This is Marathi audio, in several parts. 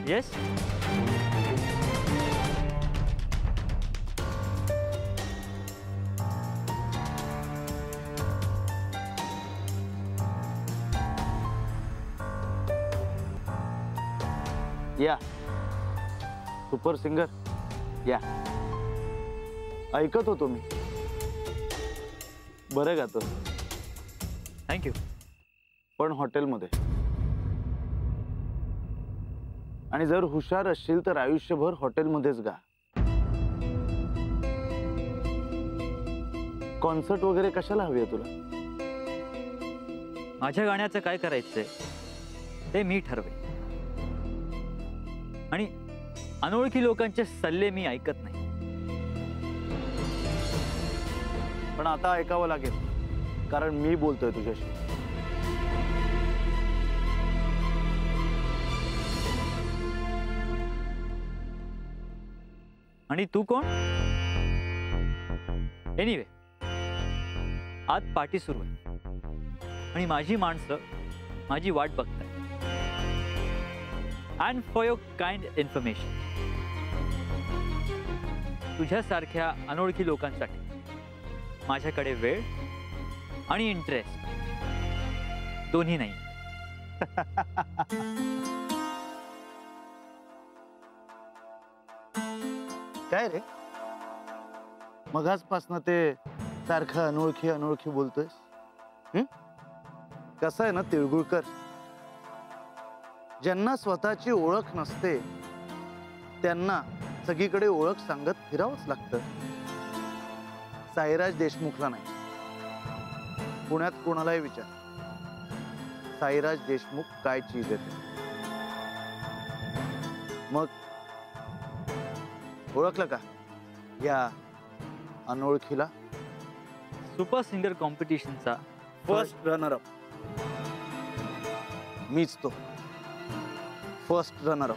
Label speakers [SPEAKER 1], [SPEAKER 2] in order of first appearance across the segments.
[SPEAKER 1] येस.
[SPEAKER 2] या सुपर सिंगर या. ऐकत होतो मी. बरं गातो.
[SPEAKER 1] थँक्यू.
[SPEAKER 2] पण हॉटेलमध्ये. आणि जर हुशार असशील तर आयुष्यभर हॉटेलमध्येच गा. कॉन्सर्ट वगैरे कशाला हवी आहे तुला?
[SPEAKER 1] माझ्या गाण्याचं काय करायचंय ते मी ठरवे. आणि अनोळखी लोकांचे सल्ले मी ऐकत नाही.
[SPEAKER 2] पण आता ऐकावं लागेल, कारण मी बोलतोय तुझ्याशी.
[SPEAKER 1] आणि तू कोण? एनिवे, आज पार्टी सुरू आहे आणि माझी माणसं माझी वाट बघतात. And for your kind information, तुझ्यासारख्या अनोळखी लोकांसाठी माझ्याकडे वेळ आणि इंटरेस्ट दोन्ही नाही.
[SPEAKER 2] काय रे, मगाचपासनं ते सारखं अनोळखी अनोळखी बोलतोयस? कसं आहे ना तिळगुळकर, ज्यांना स्वतःची ओळख नसते त्यांना सगळीकडे ओळख सांगत फिरावंच लागतं. साईराज देशमुखला नाही, पुण्यात कोणालाही विचार, साईराज देशमुख काय चीज येते. मग ओळखलं का या अनोळखीला?
[SPEAKER 1] सुपर सिंगर कॉम्पिटिशनचा
[SPEAKER 2] फर्स्ट रनर अप मीच तो. First runner up.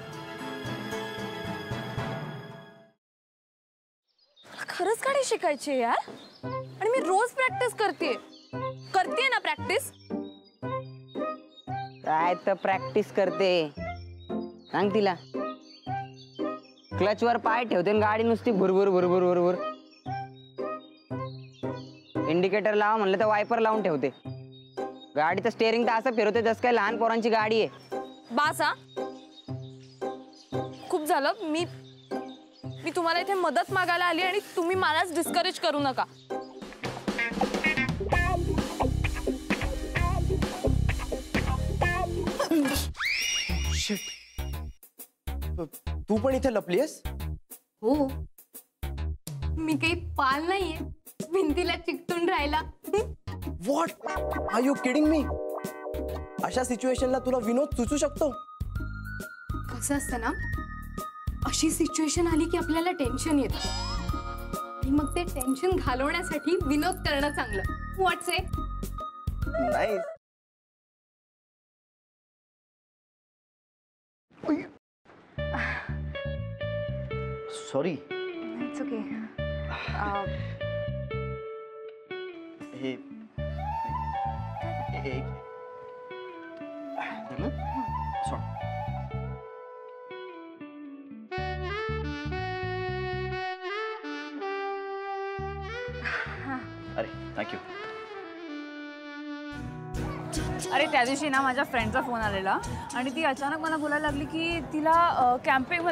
[SPEAKER 3] खरंच गाडी शिकायची यार. आणि मी रोज प्रॅक्टिस करते ना प्रॅक्टिस.
[SPEAKER 4] काय तर प्रॅक्टिस करते सांग तिला. क्लच वर पाय ठेवते आणि गाडी नुसती भुरभुर भुरभुर भुरभुर. इंडिकेटर लावा म्हणलं तर वायपर लावून ठेवते. गाडीचं स्टेअरिंग तर असं फिरवते जसं काय लहान पोरांची गाडी आहे.
[SPEAKER 3] बास हा, खूप झालं. मी तुम्हाला इथे मदत मागायला आली आणि तुम्ही मलाच डिस्करेज करू नका.
[SPEAKER 5] तू पण इथे लपलीयस?
[SPEAKER 6] हो, मी काही पाल नाहीये भिंतीला चिकटून राहिला.
[SPEAKER 5] What are you kidding me? अशा सिच्युएशनला तुला विनोद सुचू शकतो?
[SPEAKER 6] कसं असतं ना, अशी सिच्युएशन आली की आपल्याला टेन्शन येतं आणि मग ते टेन्शन घालवण्यासाठी विनोद करणं चांगलं. व्हॉट्स इट?
[SPEAKER 5] नाही.
[SPEAKER 2] सॉरी.
[SPEAKER 6] It's okay.
[SPEAKER 2] हे
[SPEAKER 1] अरे थँक्यू.
[SPEAKER 3] अरे त्या दिवशी ना माझ्या फ्रेंडचा फोन आलेला आणि ती अचानक मला बोलायला लागली की तिला कॅम्पिंग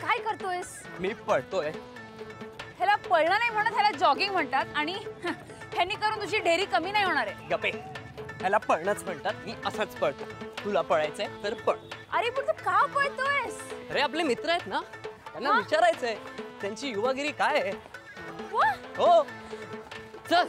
[SPEAKER 3] काय करतोयस?
[SPEAKER 5] मी पळतोय.
[SPEAKER 3] ह्याला पळणं नाही म्हणत, ह्याला जॉगिंग म्हणतात. आणि ह्यानी करून तुझी ढेरी कमी नाही होणार आहे.
[SPEAKER 5] गप्पे, ह्याला पळणंच म्हणतात. मी असंच पळतो. तुला पळायचंय तर पळ.
[SPEAKER 3] अरे पण तू का पळतोयस?
[SPEAKER 5] अरे आपले मित्र आहेत ना, त्यांना विचारायचंय त्यांची युवागिरी काय आहे. हो चल.